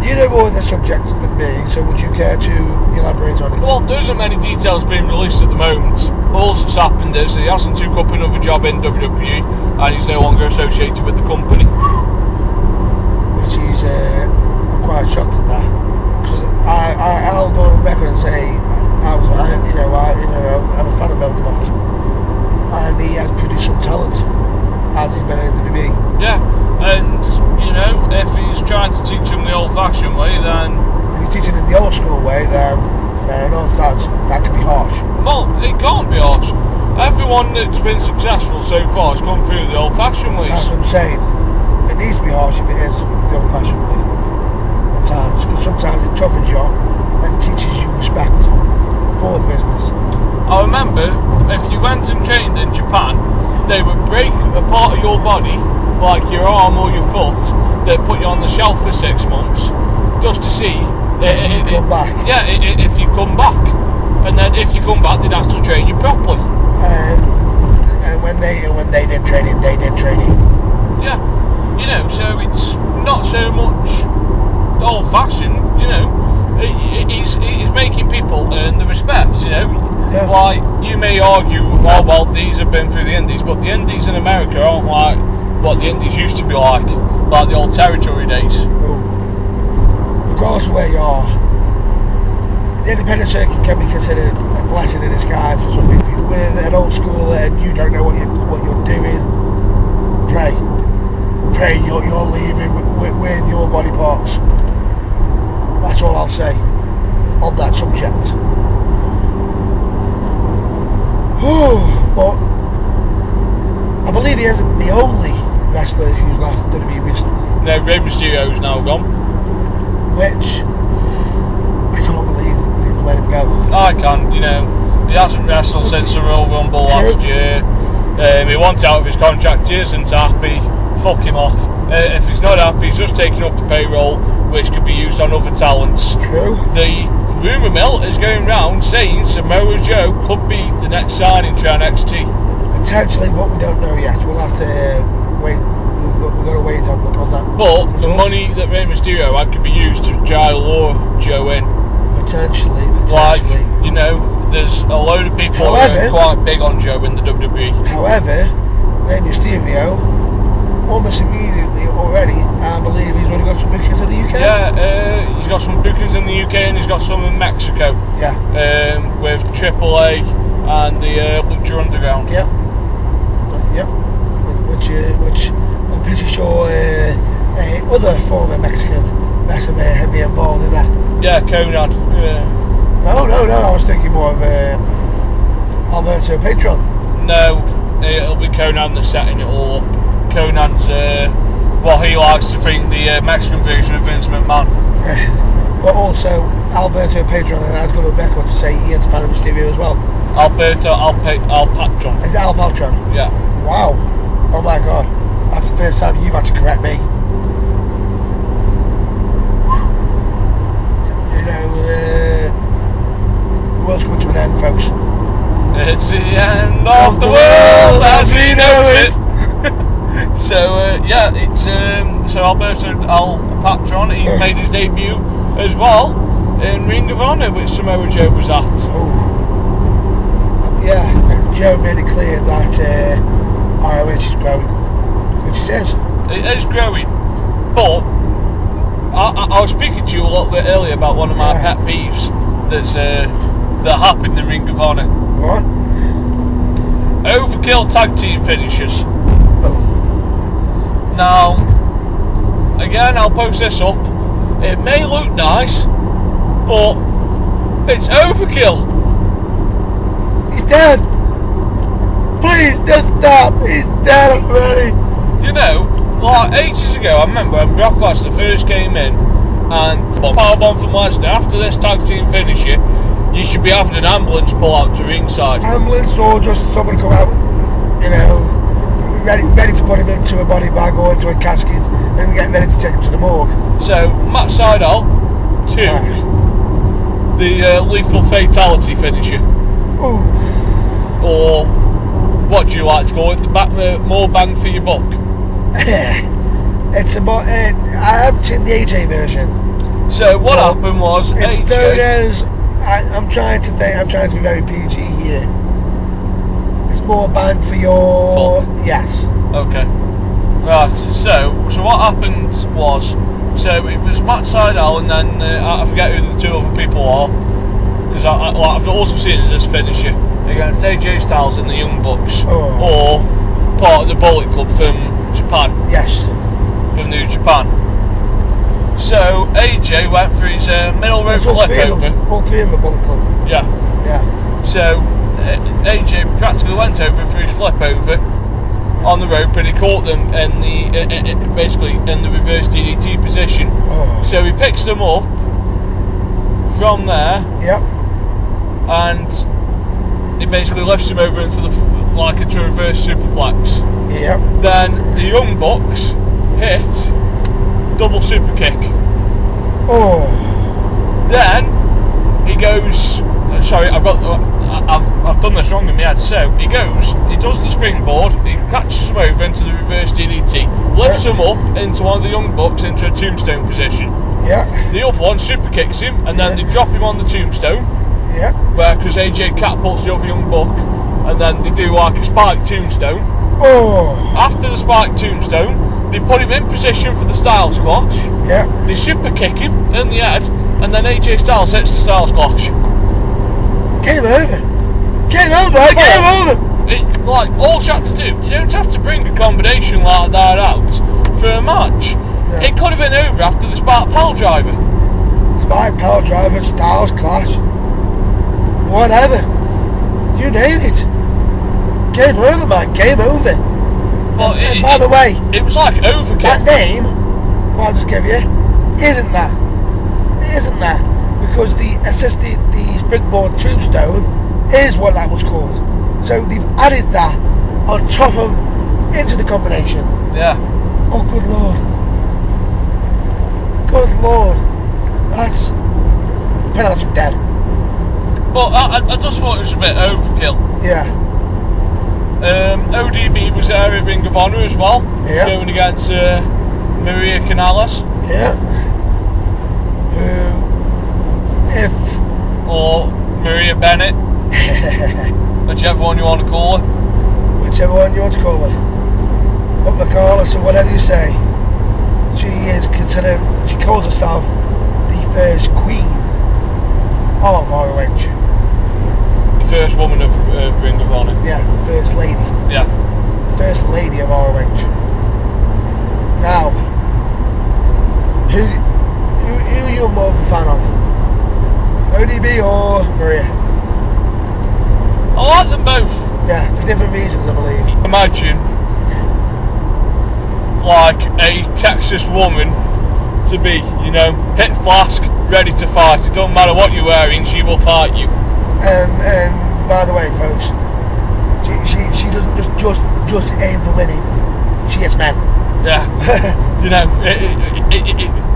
you know more of the subject than me, so would you care to elaborate on it? Well, there isn't many details being released at the moment. All that's happened is he hasn't took up another job in WWE, and he's no longer associated with the company. Which is, I'm quite shocked at that. Because I'll go on record and say, I'm a fan of Bill DeMott, and he has produced some talent as he's been in WWE. Yeah, and if he's trying to teach him the old-fashioned way, then If he's teaching in the old school way, then fair enough, that can be harsh. well, it can't be harsh. Everyone that's been successful so far has come through the old-fashioned ways. That's what I'm saying. It needs to be harsh if it is the old-fashioned way at times, because sometimes it toughens you up and teaches you respect for the business. I remember if you went and trained in Japan, they would break a part of your body, like your arm or your foot, they'd put you on the shelf for 6 months just to see Come back. Yeah, if you come back, and then if you come back, they'd have to train you properly. And when they did training, they did training. Yeah, so it's not so much old-fashioned. He's making people earn the respect. Yeah. Like you may argue, well, these have been through the Indies, but the Indies in America aren't like what the Indies used to be like the old territory days. Regardless of where you are, the independent circuit can be considered a blessing in disguise for some people. With an old school only wrestler who's left WWE recently. No, Rey Mysterio's now gone. Which I can't believe they've let him go. I can't, you know. He hasn't wrestled since the Royal Rumble last year. He wants out of his contract. He isn't happy. Fuck him off. If he's not happy, he's just taking up the payroll, which could be used on other talents. True. The rumour mill is going round saying Samoa Joe could be the next signing to NXT. Potentially, but we don't know yet. We'll have to wait. We've got to wait on that. But the money that Rey Mysterio had could be used to try to lure Joe in. Potentially. Like, you know, there's a load of people who are quite big on Joe in the WWE. However, Rey Mysterio, almost immediately already, I believe he's already got some bookings in the UK. Yeah, he's got some bookings in the UK and he's got some in Mexico. Yeah. With AAA and the Lucha Underground. Yep. Yep. Which I'm pretty sure other former Mexican wrestler had been involved in that. Yeah, Conan. No, I was thinking more of Alberto Patron. No, it'll be Conan that's setting it all up. Conan's, he likes to think the Mexican version of Vince McMahon. But also, Alberto Patron has got a record to say he is a fan of Mysterio as well. Alberto Alpatron. Is it Alpatron? Yeah. Wow. Oh my god. That's the first time you've had to correct me. You know, the world's coming to an end, folks. It's the end of the world as we know it. So it's so Alberto Alpatron, he made his debut as well in Ring of Honor, which Samoa Joe was at. Oh. Yeah, and Joe made it clear that ROH is growing, which it is. It is growing, but I was speaking to you a little bit earlier about one of my pet peeves that happened in Ring of Honor. What? Overkill tag team finishes. Now, again, I'll post this up. It may look nice, but it's overkill. He's dead. Please, just stop. He's dead already. You know, like ages ago, I remember when Brock Lesnar first came in and powerbomb from Lesnar. After this tag team finisher, you should be having an ambulance pull out to ringside. Ambulance or just someone come out, you know, ready to put him into a body bag or into a casket and get ready to take him to the morgue. So, Matt Sydal took the lethal fatality finisher. Ooh. Or, what do you like to call it, more bang for your buck? It's about, I haven't seen the AJ version. So, what happened was, it's known as, I'm trying to be very PG here. It's more bang for your... Fuck. Yes. Okay. Right, so what happened was, so it was Matt Sydal and then, I forget who the two other people are, because I've also seen it as this finisher, against AJ Styles and the Young Bucks, or part of the Bullet Club from Japan. Yes. From New Japan. So AJ went for his middle rope flip over. All three of them are Bullet Club. Yeah. Yeah. So AJ practically went over for his flip over on the rope, and he caught them in the basically in the reverse DDT position. Oh. So he picks them up from there. Yep. And he basically lifts him over into the like a reverse superplex. Yep. Then the Young Bucks hit double super kick. Oh. Then he goes. Sorry, I've done this wrong in my head. So he does the springboard, he catches him over into the reverse DDT, lifts him up into one of the Young Bucks into a tombstone position. Yeah. The other one super kicks him, and then they drop him on the tombstone. Yeah. Because AJ catapults the other Young Buck, and then they do like a spiked tombstone. Oh. After the spiked tombstone, they put him in position for the Styles Clash. Yeah. They super kick him in the head, and then AJ Styles hits the Styles Clash. Game over. Game over. Game over. Like, all you had to do, you don't have to bring a combination like that out for a match. No. It could have been over after the Spark Pile Driver. Spike Power Driver, Styles Clash. Whatever. You nailed it. Game over, man. Game over. But And by the way, it was like that overkill. name, what I just gave you, isn't that? It isn't that. Because the springboard tombstone is what that was called. So they've added that on top of, into the combination. Yeah. Oh, good lord. Good lord. That's penalty dead. But I just thought it was a bit overkill. Yeah. ODB was there at Ring of Honor as well, Yeah. going against Maria Canales. Yeah. Who, if Or Maria Bennett, whichever one you want to call her. whichever one you want to call her, what they call her, so whatever you say, she is considered, she calls herself the first queen of ROH. The first woman of Ring of Honor. Yeah, the first lady. Yeah. First lady of ROH. Now, who are you more of a fan of? ODB or Maria? I like them both. Yeah, for different reasons, I believe. Imagine like a Texas woman to be, you know, hit flask, ready to fight. It don't matter what you're wearing, she will fight you. And by the way, folks, she doesn't just aim for winning. She gets men. Yeah. You know,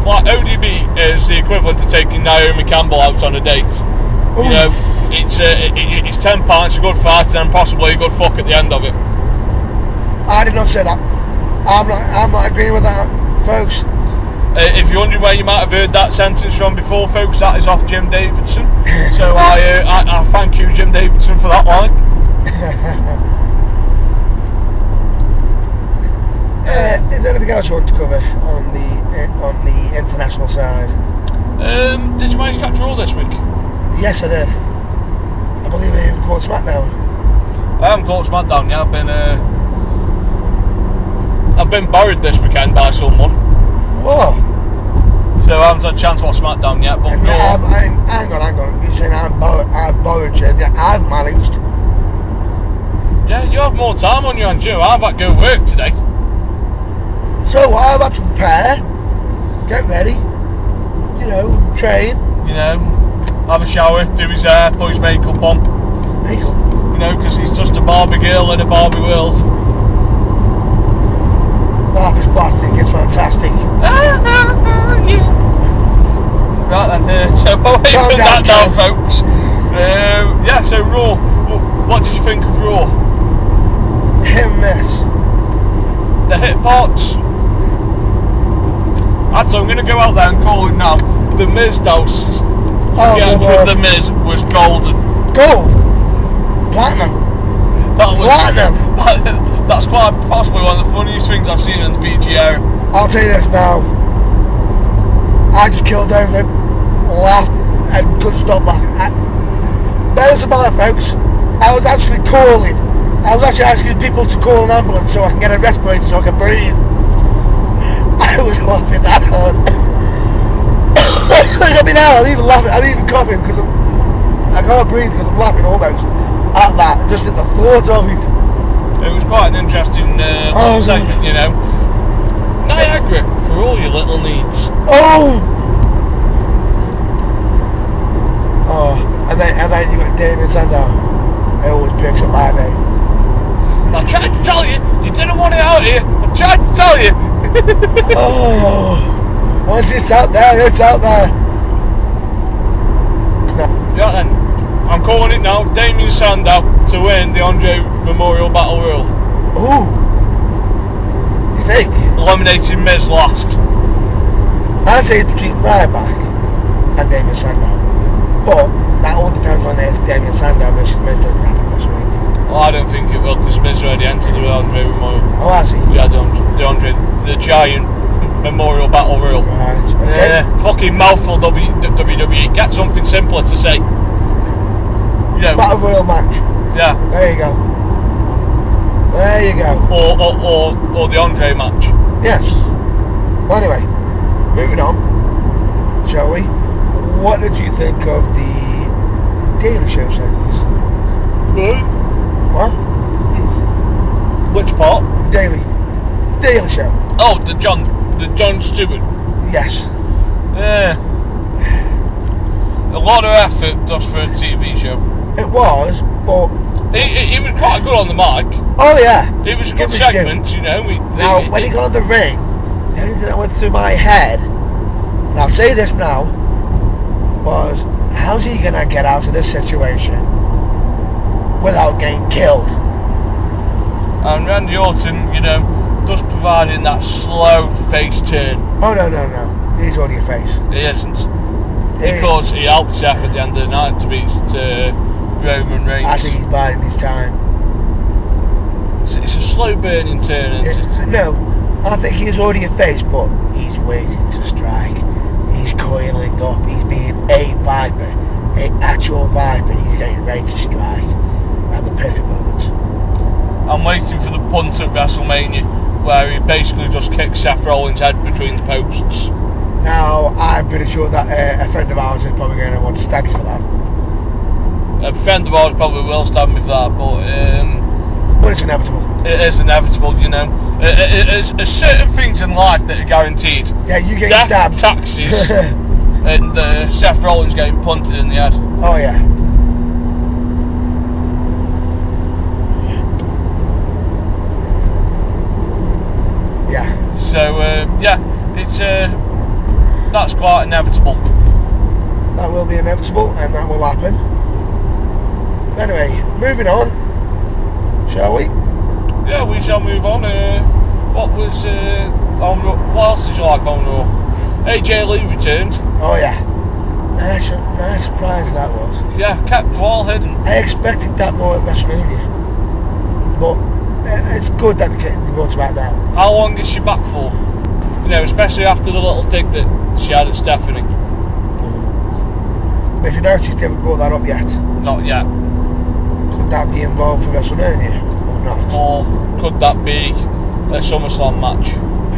like ODB is the equivalent to taking Naomi Campbell out on a date. Ooh. You know, it's 10 pints, a good fight, and possibly a good fuck at the end of it. I did not say that. I'm not agreeing with that, folks. If you're wondering where you might have heard that sentence from before, folks, that is off Jim Davidson. So I thank you, Jim Davidson, for that line. Is there anything else you want to cover on the international side? Did you manage to catch Raw this week? Yes, I did. I believe I even caught SmackDown. I haven't caught SmackDown yet. I've been borrowed this weekend by someone, Whoa! so I haven't had a chance to watch SmackDown yet. But And Raw, hang on. You're saying I've borrowed you. I've managed. yeah, you have more time on your hands. I've had to go work today. So I've had to prepare, get ready, you know, train, You know, have a shower, do his hair, put his makeup on. makeup. You know, because he's just a Barbie girl in a Barbie world. Life is plastic. It's fantastic. Right then, so we'll put that down, folks. Yeah, so Raw. What did you think of Raw? Hit and miss. The hit parts. So I'm going to go out there and call it now. The Miz dose sketch with The Miz was golden. Gold. Platinum. That was Platinum. That's quite possibly one of the funniest things I've seen in the PG era. I'll tell you this now. I just killed everything. Laughed and couldn't stop laughing. Bears in mind, folks, I was actually asking people to call an ambulance so I can get a respirator so I can breathe. I was laughing that hard. Look at me now, I'm even laughing, I'm even coughing because I can't breathe because I'm laughing almost at that, just at the thought of it. It was quite an interesting segment, you know. Niagara for all your little needs. And then you got Damien Sandow. He always picks up my name. I tried to tell you, you didn't want it out here. I tried to tell you. Once it's out there, it's out there. No. Yeah then, I'm calling it now. Damien Sandow to win the Andre Memorial Battle Royal. Ooh. You think? Eliminating Miz last. I say it's between Ryback and Damien Sandow. But that all depends on if Damien Sandow versus Miz doesn't happen this week. Well, I don't think it will, because Miz already entered the Andre Memorial. Oh, I see. Yeah, the Giant Memorial Battle Royal. Right. Okay. Yeah, fucking mouthful WWE. Get something simpler to say. You know, Battle Royal match. yeah. There you go. There you go. Or the Andre match. Yes. Well, anyway, moving on, shall we? What did you think of the Daily Show segments? What? What? Which part? Daily. Daily Show. Oh, the John Stewart. Yes. A lot of effort just for a TV show. It was, but he was quite good on the mic. oh yeah, It was a good segment, you know. Now, when he got on the ring, the only thing that went through my head, and I'll say this now, was how's he gonna get out of this situation without getting killed? And Randy Orton, you know, just providing that slow face turn. Oh no, he's already a face. He isn't. Because he helped Seth at the end of the night to beat Roman Reigns. I think he's biding his time. It's a slow burning turn, isn't it? No, I think he's already a face, but he's waiting to strike. He's coiling up. He's being a viper, an actual viper. He's getting ready to strike at the perfect moment. I'm waiting for the punt at WrestleMania, where he basically just kicks Seth Rollins' head between the posts. Now, I'm pretty sure that a friend of ours is probably going to want to stab you for that. A friend of ours probably will stab me for that, but it's inevitable. it is inevitable, you know. There's certain things in life that are guaranteed. Yeah, you get Death, stabbed. taxes, and Seth Rollins getting punted in the head. Oh yeah. Yeah. So it's that's quite inevitable. That will be inevitable, and that will happen. Anyway, moving on, shall we? Yeah, we shall move on. What was on Raw? What else did you like on Raw? AJ Lee returned. Oh yeah. Nice surprise that was. Yeah, kept well hidden. I expected that more at WrestleMania, but it's good that they brought it back now. How long is she back for? You know, especially after the little dig that she had at Stephanie. But if you notice, they haven't brought that up yet. Not yet. Could that be involved for WrestleMania or not? Or could that be a SummerSlam match?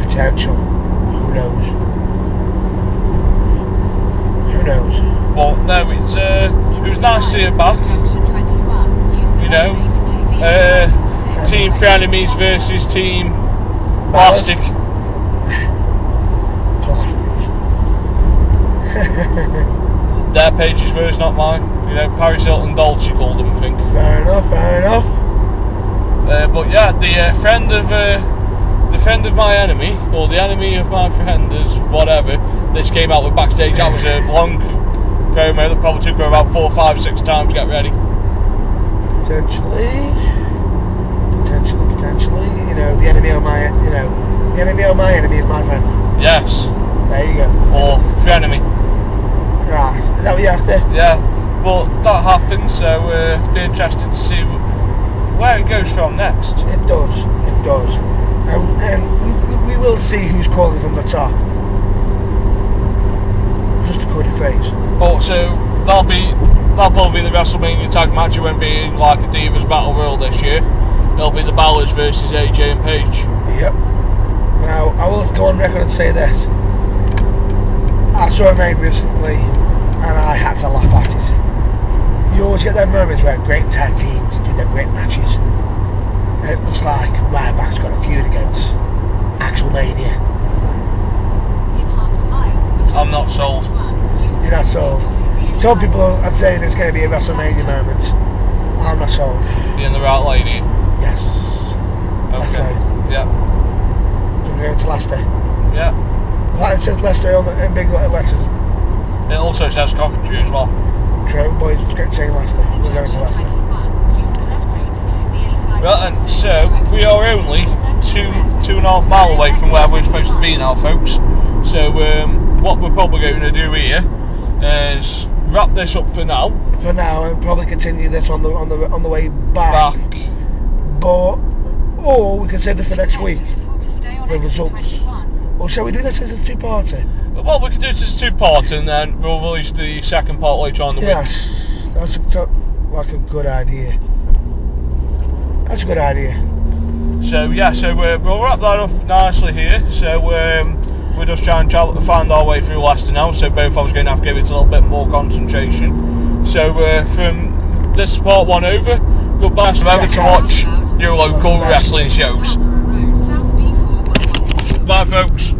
Potential. Who knows? Who knows? But no, it was nice to see her back. You know, Team Frenemies versus Team Plastic. Their page's words, not mine. You know, Paris Hilton Doll, she called them, I think. Fair enough. But yeah, the friend of my enemy, or the enemy of my friend, is whatever. This came out with backstage. That was a long promo that probably took her about 4, 5, 6 times to get ready. Potentially. You know, the enemy of my enemy is my friend. Yes. There you go. Or frenemy. Right. Is that what you're after? Yeah. Well, that happened, so be interested to see where it goes from next. It does. And we will see who's calling from the top. Just a coded phrase. But so that'll probably be the WrestleMania tag match. It won't be like a Divas Battle Royal this year. It'll be the Ballards versus AJ and Paige. Yep. Now, I will go on record and say this. I saw a man recently, and I had to laugh at it. You always get them moments where great tag teams do them great matches. And it looks like Ryback's got a feud against Axelmania. I'm not sold. You're not sold. Some people are saying there's going to be a WrestleMania moment. I'm not sold. Being the right lady. Yes. Left Okay. lane. Yeah. We're going to Leicester. Yeah. Well, it says Leicester in big letters. It also says Coventry as well. True, boys, it's great saying Leicester. We're going to Leicester. Right, and so we are only 2.5 miles away from where we're supposed to be now, folks. So what we're probably going to do here is wrap this up for now. For now, and probably continue this on the way back. But or we can save this for next week with results. Or shall we do this as a two-parter? Well, we can do it as a 2-part, and then we'll release the second part later on in the week. Yes, that's like a good idea. That's a good idea. So yeah, so we'll wrap that up nicely here. So we're just trying to find our way through Leicester now. So both of us are going to have to give it a little bit more concentration. So from this part 1 over, goodbye. Remember to watch your local wrestling shows. Bye, folks.